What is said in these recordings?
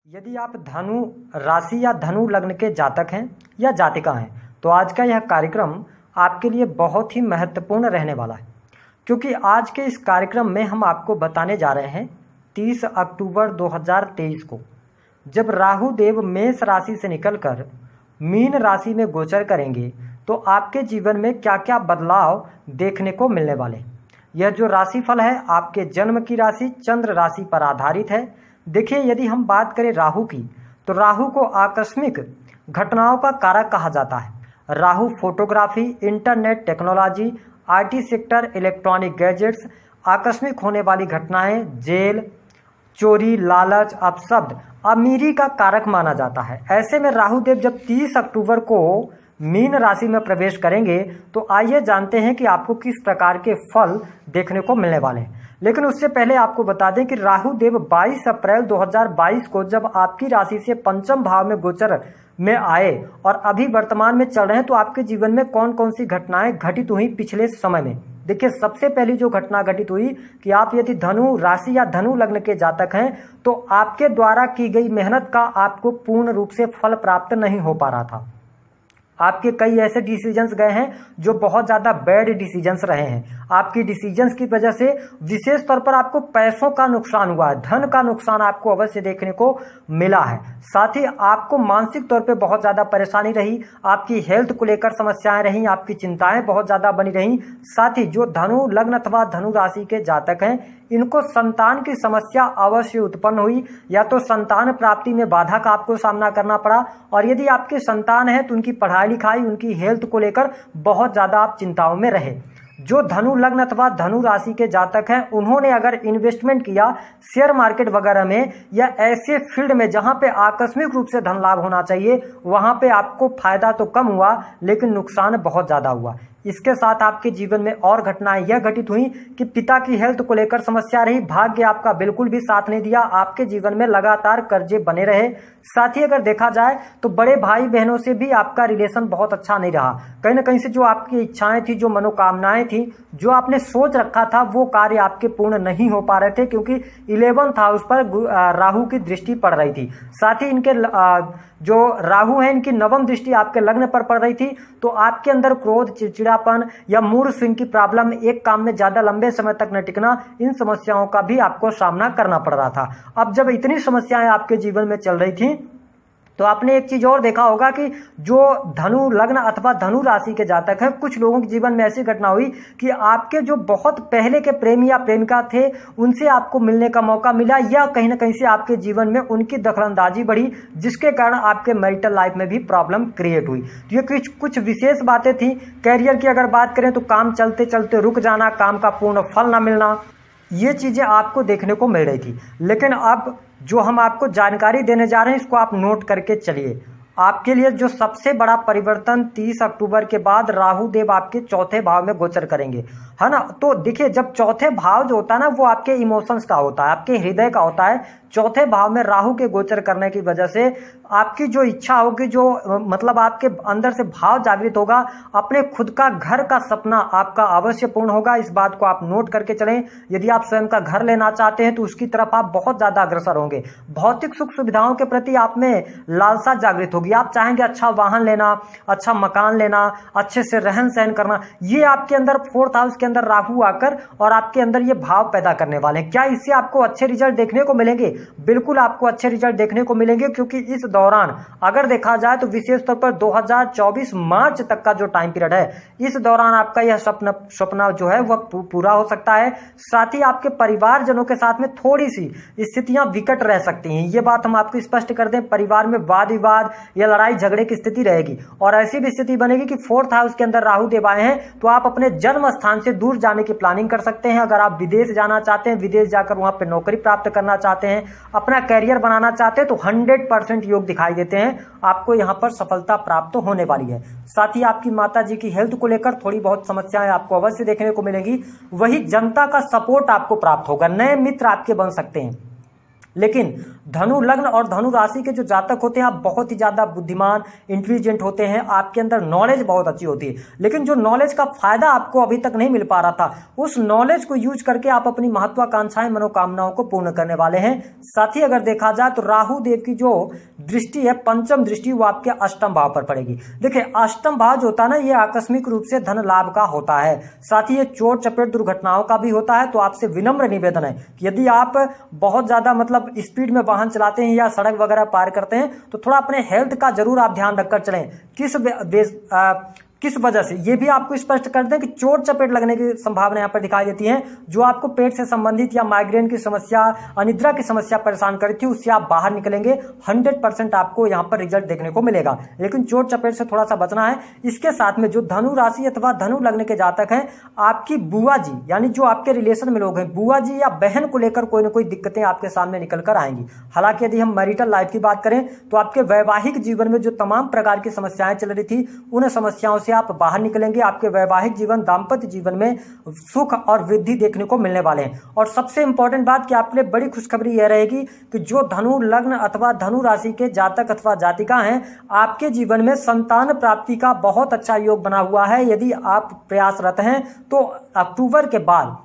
यदि आप धनु राशि या धनु लग्न के जातक हैं या जातिका हैं तो आज का यह कार्यक्रम आपके लिए बहुत ही महत्वपूर्ण रहने वाला है, क्योंकि आज के इस कार्यक्रम में हम आपको बताने जा रहे हैं 30 अक्टूबर 2023 को जब राहु देव मेष राशि से निकलकर मीन राशि में गोचर करेंगे तो आपके जीवन में क्या क्या बदलाव देखने को मिलने वाले। यह जो राशिफल है आपके जन्म की राशि चंद्र राशि पर आधारित है। देखिए, यदि हम बात करें राहु की तो राहु को आकस्मिक घटनाओं का कारक कहा जाता है। Rahu photography, internet technology, IT sector, electronic gadgets, आकस्मिक होने वाली घटनाएं, जेल, चोरी, लालच, अपशब्द, अमीरी का कारक माना जाता है। ऐसे में राहु देव जब 30 अक्टूबर को मीन राशि में प्रवेश करेंगे तो आइए जानते हैं कि आपको किस प्रकार के फल देखने को मिलने वाले हैं। लेकिन उससे पहले आपको बता दें कि राहु देव 22 अप्रैल 2022 को जब आपकी राशि से पंचम भाव में गोचर में आए और अभी वर्तमान में चल रहे हैं तो आपके जीवन में कौन कौन सी घटनाएं घटित हुई पिछले समय में। देखिए, सबसे पहली जो घटना घटित हुई कि आप यदि धनु राशि या धनु लग्न के जातक हैं तो आपके द्वारा की गई मेहनत का आपको पूर्ण रूप से फल प्राप्त नहीं हो पा रहा था। आपके कई ऐसे डिसीजंस गए हैं जो बहुत ज़्यादा बैड डिसीजंस रहे हैं। आपकी डिसीजंस की वजह से विशेष तौर पर आपको पैसों का नुकसान हुआ है, धन का नुकसान आपको अवश्य देखने को मिला है। साथ ही आपको मानसिक तौर पे बहुत ज़्यादा परेशानी रही, आपकी हेल्थ को लेकर समस्याएं रहीं, आपकी चिंताएं बहुत ज़्यादा बनी रहीं। साथ ही जो धनु लग्न अथवा धनु राशि के जातक हैं इनको संतान की समस्या अवश्य उत्पन्न हुई, या तो संतान प्राप्ति में बाधा का आपको सामना करना पड़ा, और यदि आपके संतान है तो उनकी पढ़ाई लिखाई, उनकी हेल्थ को लेकर बहुत ज़्यादा आप चिंताओं में रहे। जो धनु लग्न अथवा धनु राशि के जातक हैं उन्होंने अगर इन्वेस्टमेंट किया शेयर मार्केट वगैरह में या ऐसे फील्ड में जहां पे आकस्मिक रूप से धन लाभ होना चाहिए, वहां पे आपको फायदा तो कम हुआ लेकिन नुकसान बहुत ज़्यादा हुआ। इसके साथ आपके जीवन में और घटनाएं यह घटित हुई कि पिता की हेल्थ को लेकर समस्या रही, भाग्य आपका बिल्कुल भी साथ नहीं दिया, आपके जीवन में लगातार कर्जे बने रहे। साथ ही अगर देखा जाए तो बड़े भाई बहनों से भी आपका रिलेशन बहुत अच्छा नहीं रहा। कहीं ना कहीं से जो आपकी इच्छाएं थी, जो मनोकामनाएं थी, जो आपने सोच रखा था वो कार्य आपके पूर्ण नहीं हो पा रहे थे, क्योंकि 11th हाउस पर राहु की दृष्टि पड़ रही थी। साथ ही इनके जो राहु है इनकी नवम दृष्टि आपके लग्न पर पड़ रही थी, तो आपके अंदर क्रोध, चिड़चिड़ापन या मूड स्विंग की प्रॉब्लम, एक काम में ज्यादा लंबे समय तक न टिकना, इन समस्याओं का भी आपको सामना करना पड़ रहा था। अब जब इतनी समस्याएं आपके जीवन में चल रही थी तो आपने एक चीज और देखा होगा कि जो धनु लग्न अथवा धनु राशि के जातक हैं, कुछ लोगों के जीवन में ऐसी घटना हुई कि आपके जो बहुत पहले के प्रेमी या प्रेमिका थे उनसे आपको मिलने का मौका मिला, या कहीं ना कहीं से आपके जीवन में उनकी दखलंदाजी बढ़ी, जिसके कारण आपके मैरिटल लाइफ में भी प्रॉब्लम क्रिएट हुई। तो ये कुछ विशेष बातें थी। कैरियर की अगर बात करें तो काम चलते चलते रुक जाना, काम का पूर्ण फल न मिलना, ये चीजें आपको देखने को मिल रही थी। लेकिन अब जो हम आपको जानकारी देने जा रहे हैं इसको आप नोट करके चलिए। आपके लिए जो सबसे बड़ा परिवर्तन 30 अक्टूबर के बाद राहु देव आपके चौथे भाव में गोचर करेंगे, है ना। तो देखिए, जब चौथे भाव जो होता है ना वो आपके इमोशंस का होता है, आपके हृदय का होता है। चौथे भाव में राहु के गोचर करने की वजह से आपकी जो इच्छा होगी, जो मतलब आपके अंदर से भाव जागृत होगा, अपने खुद का घर का सपना आपका अवश्य पूर्ण होगा। इस बात को आप नोट करके चलें। यदि आप स्वयं का घर लेना चाहते हैं तो उसकी तरफ आप बहुत ज्यादा अग्रसर होंगे। भौतिक सुख सुविधाओं के प्रति आप में लालसा जागृत होगी। आप चाहेंगे अच्छा वाहन लेना, अच्छा मकान लेना, अच्छे से रहन सहन करना। ये आपके अंदर 4th हाउस के अंदर राहु आकर और आपके अंदर ये भाव पैदा करने वाले हैं। क्या इससे आपको अच्छे रिजल्ट देखने को मिलेंगे? बिल्कुल आपको अच्छे रिजल्ट देखने को मिलेंगे, क्योंकि इस दौरान अगर देखा जाए तो विशेष तौर पर 2024 मार्च तक का जो टाइम पीरियड है, इस दौरान आपका यह सपना जो है वह पूरा हो सकता है। साथ ही आपके परिवारजनों के साथ में थोड़ी सी स्थितियां विकट रह सकती हैं। ये बात हम आपको स्पष्ट कर दें, परिवार में वाद विवाद या लड़ाई झगड़े की स्थिति रहेगी, और ऐसी भी स्थिति बनेगी कि 4th हाउस के अंदर राहु देव आए हैं तो आप अपने जन्म स्थान से दूर जाने की प्लानिंग कर सकते हैं। अगर आप विदेश जाना चाहते हैं, विदेश जाकर वहां पर नौकरी प्राप्त करना चाहते हैं, अपना कैरियर बनाना चाहते हैं तो 100% योग दिखाई देते हैं, आपको यहां पर सफलता प्राप्त होने वाली है। साथ ही आपकी माता जी की हेल्थ को लेकर थोड़ी बहुत समस्याएं आपको अवश्य देखने को मिलेंगी। वही जनता का सपोर्ट आपको प्राप्त होगा, नए मित्र आपके बन सकते हैं। लेकिन धनु लग्न और धनु राशि के जो जातक होते हैं आप बहुत ही ज़्यादा बुद्धिमान, इंटेलिजेंट होते हैं, आपके अंदर नॉलेज बहुत अच्छी होती है, लेकिन जो नॉलेज का फायदा आपको अभी तक नहीं मिल पा रहा था, उस नॉलेज को यूज करके आप अपनी महत्वाकांक्षाएं, मनोकामनाओं को पूर्ण करने वाले हैं। साथ ही अगर देखा जाए तो राहु देव की जो दृष्टि है, पंचम दृष्टि, वो आपके अष्टम भाव पर पड़ेगी। देखिए अष्टम भाव जो होता है ना, ये आकस्मिक रूप से धन लाभ का होता है, साथ ही ये चोट चपेट दुर्घटनाओं का भी होता है। तो आपसे विनम्र निवेदन है कि यदि आप बहुत ज्यादा मतलब स्पीड में वाहन चलाते हैं या सड़क वगैरह पार करते हैं तो थोड़ा अपने हेल्थ का जरूर आप ध्यान रखकर चलें। किस वजह से, ये भी आपको स्पष्ट कर दें कि चोट चपेट लगने की संभावना यहाँ पर दिखाई देती है। जो आपको पेट से संबंधित या माइग्रेन की समस्या, अनिद्रा की समस्या परेशान कर रही थी, उससे आप बाहर निकलेंगे। 100% आपको यहाँ पर रिजल्ट देखने को मिलेगा, लेकिन चोट चपेट से थोड़ा सा बचना है। इसके साथ में जो धनु राशि अथवा धनु लग्न के जातक हैं, आपकी बुआ जी यानी जो आपके रिलेशन में लोग हैं, बुआ जी या बहन को लेकर कोई ना कोई दिक्कतें आपके सामने निकल कर आएंगी। हालांकि यदि हम मैरिटल लाइफ की बात करें तो आपके वैवाहिक जीवन में जो तमाम प्रकार की समस्याएं चल रही थी, उन समस्याओं से आप बाहर निकलेंगे। आपके वैवाहिक जीवन, दाम्पत्य जीवन में सुख और वृद्धि देखने को मिलने वाले हैं। और सबसे इंपॉर्टेंट बात कि आपके लिए बड़ी खुशखबरी यह रहेगी कि जो धनु लग्न अथवा धनु राशि के जातक अथवा जातिका हैं, आपके जीवन में संतान प्राप्ति का बहुत अच्छा योग बना हुआ है। यदि आप प्रयासरत हैं तो अक्टूबर के बाद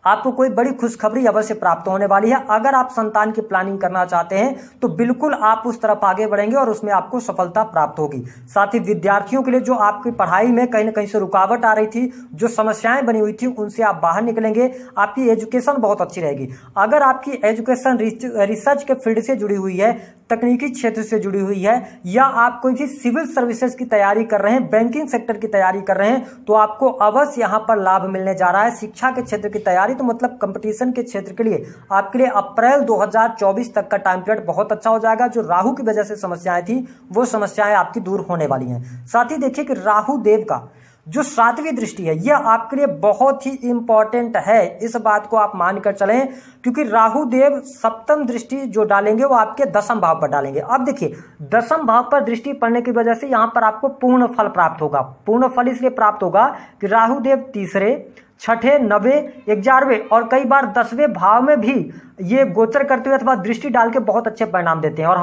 आपको कोई बड़ी खुशखबरी अवश्य प्राप्त होने वाली है। अगर आप संतान की प्लानिंग करना चाहते हैं तो बिल्कुल आप उस तरफ आगे बढ़ेंगे और उसमें आपको सफलता प्राप्त होगी। साथ ही विद्यार्थियों के लिए जो आपकी पढ़ाई में कहीं ना कहीं से रुकावट आ रही थी, जो समस्याएं बनी हुई थी, उनसे आप बाहर निकलेंगे। आपकी एजुकेशन बहुत अच्छी रहेगी। अगर आपकी एजुकेशन रिसर्च के फील्ड से जुड़ी हुई है, तकनीकी क्षेत्र से जुड़ी हुई है, या आप कोई भी सिविल सर्विसेज की तैयारी कर रहे हैं, बैंकिंग सेक्टर की तैयारी कर रहे हैं, तो आपको अवश्य यहां पर लाभ मिलने जा रहा है। शिक्षा के क्षेत्र की तैयारी तो मतलब कंपटीशन के क्षेत्र के लिए आपके लिए अप्रैल 2024 तक का टाइम पीरियड बहुत अच्छा हो जाएगा। जो राहु की वजह से समस्याएं थी, वो समस्याएं आपकी दूर होने वाली हैं। साथ ही देखिए कि राहु देव का जो 7वीं दृष्टि है, यह आपके लिए बहुत ही इंपॉर्टेंट है। इस बात को आप मानकर चलें, क्योंकि राहु देव सप्तम दृष्टि जो डालेंगे वो आपके दसम भाव पर डालेंगे। अब देखिए दसम भाव पर दृष्टि पड़ने की वजह से यहां पर आपको पूर्ण फल प्राप्त होगा। पूर्ण फल इसलिए प्राप्त होगा कि राहु देव तीसरे, छठे, 9वें, 11वें और कई बार 10वें भाव में भी ये गोचर करते हुए अथवा दृष्टि डाल के बहुत अच्छे परिणाम देते हैं। और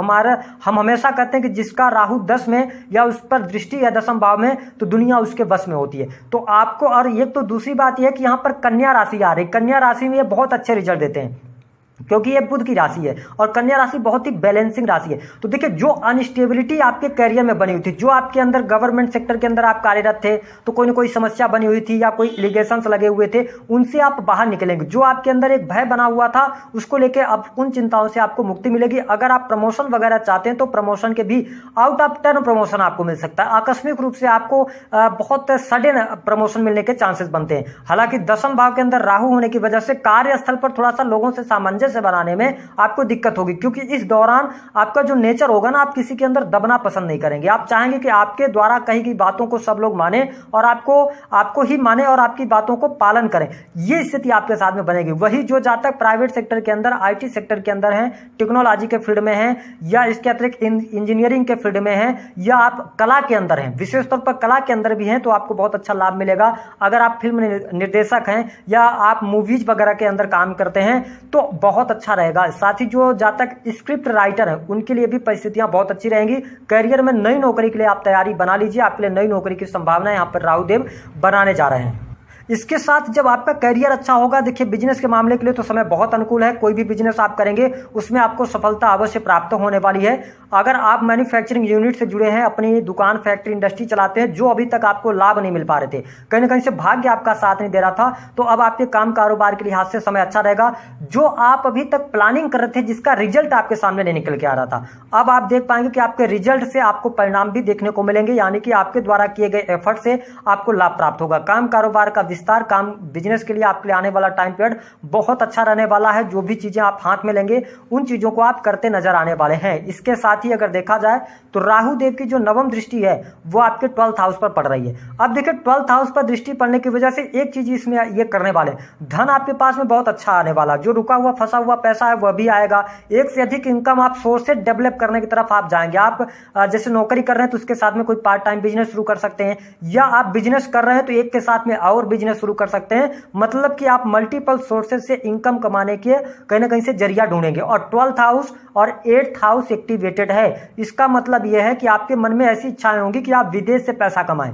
हम हमेशा कहते हैं कि जिसका राहु 10 में या उस पर दृष्टि या दसम भाव में, तो दुनिया उसके बस में होती है। तो आपको, और ये तो दूसरी बात यह है कि यहाँ पर कन्या राशि आ रही, कन्या राशि में ये बहुत अच्छे रिजल्ट देते हैं क्योंकि ये बुध की राशि है और कन्या राशि बहुत ही बैलेंसिंग राशि है। तो देखिए जो अनस्टेबिलिटी आपके करियर में बनी हुई थी, जो आपके अंदर गवर्नमेंट सेक्टर के अंदर आप कार्यरत थे तो कोई ना कोई समस्या बनी हुई थी या कोई एलिगेशंस लगे हुए थे, उनसे आप बाहर निकलेंगे। जो आपके अंदर एक भय बना हुआ था, उसको लेकर अब उन चिंताओं से आपको मुक्ति मिलेगी। अगर आप प्रमोशन वगैरह चाहते हैं तो प्रमोशन के भी आउट ऑफ टर्न प्रमोशन आपको मिल सकता है। आकस्मिक रूप से आपको बहुत सडन प्रमोशन मिलने के चांसेस बनते हैं। हालांकि दसम भाव के अंदर राहु होने की वजह से कार्यस्थल पर थोड़ा सा लोगों से सामंजस्य बनाने में आपको दिक्कत होगी, क्योंकि इस दौरान आपका जो नेचर होगा ना, आप किसी के अंदर दबना पसंद नहीं करेंगे। आप चाहेंगे कि आपके द्वारा कही गई बातों को सब लोग माने और आपको ही माने और आपकी बातों को पालन करें। ये स्थिति आपके साथ में बनेगी। वही जो जातक प्राइवेट सेक्टर के अंदर, आईटी सेक्टर के अंदर हैं, टेक्नोलॉजी के फील्ड में हैं, या इसके अतिरिक्त इंजीनियरिंग के फील्ड में हैं, या आप कला के अंदर हैं, विशेष तौर पर कला के अंदर भी हैं, तो आपको बहुत अच्छा लाभ मिलेगा। अगर आप फिल्म निर्देशक हैं या आप मूवीज वगैरह के अंदर काम करते हैं तो बहुत अच्छा रहेगा। साथ ही जो जातक स्क्रिप्ट राइटर हैं, उनके लिए भी परिस्थितियां बहुत अच्छी रहेंगी। करियर में नई नौकरी के लिए आप तैयारी बना लीजिए। आपके लिए नई नौकरी की संभावना यहां पर राहु देव बनाने जा रहे हैं। इसके साथ जब आपका करियर अच्छा होगा, देखिए बिजनेस के मामले के लिए तो समय बहुत अनुकूल है। कोई भी बिजनेस आप करेंगे उसमें आपको सफलता अवश्य प्राप्त होने वाली है। अगर आप मैन्युफैक्चरिंग यूनिट से जुड़े हैं, अपनी दुकान, फैक्ट्री, इंडस्ट्री चलाते हैं, जो अभी तक आपको लाभ नहीं मिल पा रहे थे, कहीं ना कहीं से भाग्य आपका साथ नहीं दे रहा था, तो अब आपके काम कारोबार के लिहाज से समय अच्छा रहेगा। जो आप अभी तक प्लानिंग कर रहे थे, जिसका रिजल्ट आपके सामने नहीं निकल के आ रहा था, अब आप देख पाएंगे कि आपके रिजल्ट से आपको परिणाम भी देखने को मिलेंगे। यानी कि आपके द्वारा किए गए एफर्ट से आपको लाभ प्राप्त होगा। काम कारोबार का विस्तार, काम बिजनेस के लिए आपके लिए आने वाला टाइम पीरियड बहुत अच्छा रहने वाला है। जो भी चीजें आप हाथ में लेंगे, उन चीजों को आप करते नजर आने वाले हैं। इसके साथ ही अगर देखा जाए तो राहु देव की जो नवम दृष्टि है वो आपके 12th हाउस पर पड़ रही है। अब देखिए 12th हाउस पर दृष्टि पड़ने की वजह से एक चीज इसमें ये करने वाले, धन आपके पास में बहुत अच्छा आने वाला, जो रुका हुआ फंसा हुआ पैसा है वह भी आएगा। एक से अधिक इनकम आप सोर्स से डेवलप करने की तरफ आप जाएंगे। आप जैसे नौकरी कर रहे हैं तो उसके साथ में कोई पार्ट टाइम बिजनेस शुरू कर सकते हैं, या आप बिजनेस कर रहे हैं तो एक के साथ में और बिजनेस बिजनेस शुरू कर सकते हैं। मतलब कि आप मल्टीपल सोर्सेज से इनकम कमाने के कहीं ना कहीं से जरिया ढूंढेंगे। और 12th हाउस और 8th हाउस एक्टिवेटेड है। इसका मतलब यह है कि आपके मन में ऐसी इच्छाएं होंगी कि आप विदेश से पैसा कमाएं,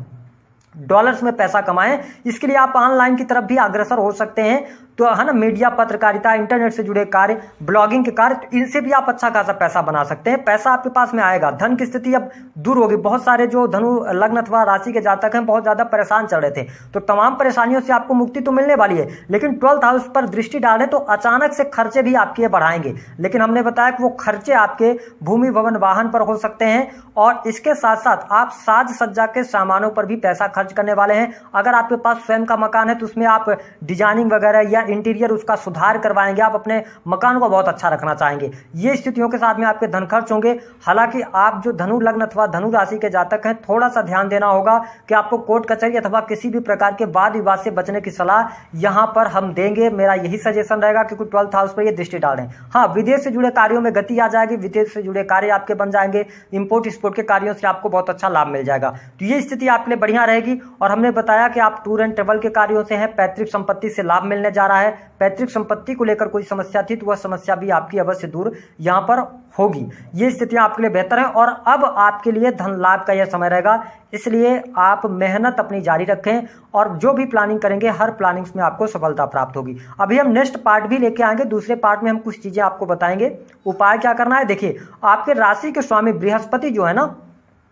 डॉलर्स में पैसा कमाएं। इसके लिए आप ऑनलाइन की तरफ भी अग्रसर हो सकते हैं। तो है ना, मीडिया, पत्रकारिता, इंटरनेट से जुड़े कार्य, ब्लॉगिंग के कार्य, तो इनसे भी आप अच्छा खासा पैसा बना सकते हैं। पैसा आपके पास में आएगा। धन की स्थिति अब दूर होगी। बहुत सारे जो धनु लग्न अथवा राशि के जातक हैं बहुत ज्यादा परेशान चल रहे थे, तो तमाम परेशानियों से आपको मुक्ति तो मिलने वाली है। लेकिन 12th हाउस पर दृष्टि डालें तो अचानक से खर्चे भी आपके बढ़ाएंगे। लेकिन हमने बताया कि वो खर्चे आपके भूमि, भवन, वाहन पर हो सकते हैं। और इसके साथ साथ आप साज सज्जा के सामानों पर भी पैसा खर्च करने वाले हैं। अगर आपके पास स्वयं का मकान है तो उसमें आप डिजाइनिंग वगैरह या इंटीरियर उसका सुधार करवाएंगे। आप अपने मकान को बहुत अच्छा रखना चाहेंगे। ये स्थितियों के साथ में आपके धन खर्च होंगे। हालांकि आप जो धनु लग्न अथवा धनु राशि के जातक हैं, थोड़ा सा ध्यान देना होगा कि आपको कोर्ट कचहरी अथवा किसी भी प्रकार के वाद विवाद से बचने की सलाह यहां पर हम देंगे। मेरा यही सजेशन रहेगा कि 12th हाउस पर ये दृष्टि डालें। हाँ, विदेश से जुड़े कार्यों में गति आ जाएगी। विदेश से जुड़े कार्य आपके बन जाएंगे। इंपोर्ट एक्सपोर्ट के कार्यों से आपको बहुत अच्छा लाभ मिल जाएगा। तो ये स्थिति आपके लिए बढ़िया रहेगी। और हमने बताया कि आप टूर एंड ट्रेवल के कार्यों से हैं, पैतृक संपत्ति से लाभ मिलने जा रहा है। पैतृक संपत्ति को लेकर कोई समस्या थी तो वह समस्या भी आपकी अवश्य दूर यहां पर होगी। ये स्थितियां आपके लिए बेहतर है। और अब आपके लिए धन लाभ का यह समय रहेगा। इसलिए आप मेहनत अपनी जारी रखें और जो भी प्लानिंग करेंगे हर प्लानिंग में आपको सफलता प्राप्त होगी। अभी हम नेक्स्ट पार्ट भी लेके आएंगे। दूसरे पार्ट में हम कुछ चीजें आपको बताएंगे। उपाय क्या करना है, देखिए आपके राशि के स्वामी बृहस्पति जो है ना,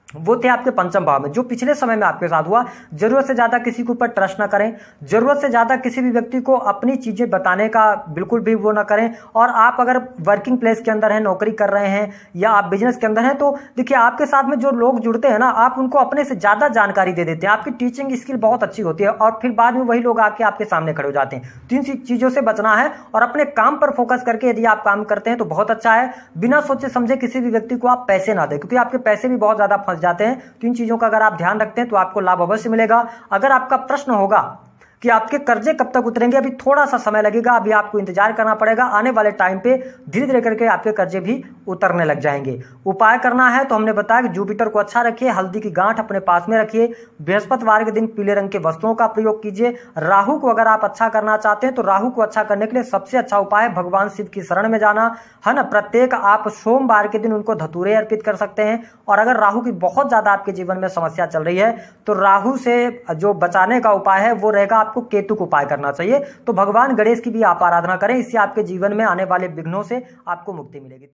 वो थे आपके पंचम भाव में। जो पिछले समय में आपके साथ हुआ, जरूरत से ज्यादा किसी के ऊपर ट्रस्ट ना करें। जरूरत से ज्यादा किसी भी व्यक्ति को अपनी चीजें बताने का बिल्कुल भी वो ना करें। और आप अगर वर्किंग प्लेस के अंदर हैं, नौकरी कर रहे हैं या आप बिजनेस के अंदर हैं, तो देखिए आपके साथ में जो लोग जुड़ते हैं ना, आप उनको अपने से ज्यादा जानकारी दे देते हैं। आपकी टीचिंग स्किल बहुत अच्छी होती है और फिर बाद में वही लोग आके आपके सामने खड़े हो जाते हैं। तो इन चीजों से बचना है और अपने काम पर फोकस करके यदि आप काम करते हैं तो बहुत अच्छा है। बिना सोचे समझे किसी भी व्यक्ति को आप पैसे ना दें, क्योंकि आपके पैसे भी बहुत ज्यादा फंस जाते हैं। तो इन चीजों का अगर आप ध्यान रखते हैं तो आपको लाभ अवश्य मिलेगा। अगर आपका प्रश्न होगा कि आपके कर्जे कब तक उतरेंगे, अभी थोड़ा सा समय लगेगा। अभी आपको इंतजार करना पड़ेगा। आने वाले टाइम पे धीरे धीरे करके आपके कर्जे भी उतरने लग जाएंगे। उपाय करना है तो हमने बताया कि जुपिटर को अच्छा रखिए, हल्दी की गांठ अपने पास में रखिए, बृहस्पतिवार के दिन पीले रंग के वस्त्रों का प्रयोग कीजिए। राहु को अगर आप अच्छा करना चाहते हैं तो राहु को अच्छा करने के लिए सबसे अच्छा उपाय है भगवान शिव की शरण में जाना, है ना। प्रत्येक आप सोमवार के दिन उनको धतूरे अर्पित कर सकते हैं। और अगर राहु की बहुत ज्यादा आपके जीवन में समस्या चल रही है तो राहु से जो बचाने का उपाय है वो रहेगा आपको केतु को उपाय करना चाहिए। तो भगवान गणेश की भी आप आराधना करें। इससे आपके जीवन में आने वाले विघ्नों से आपको मुक्ति मिलेगी।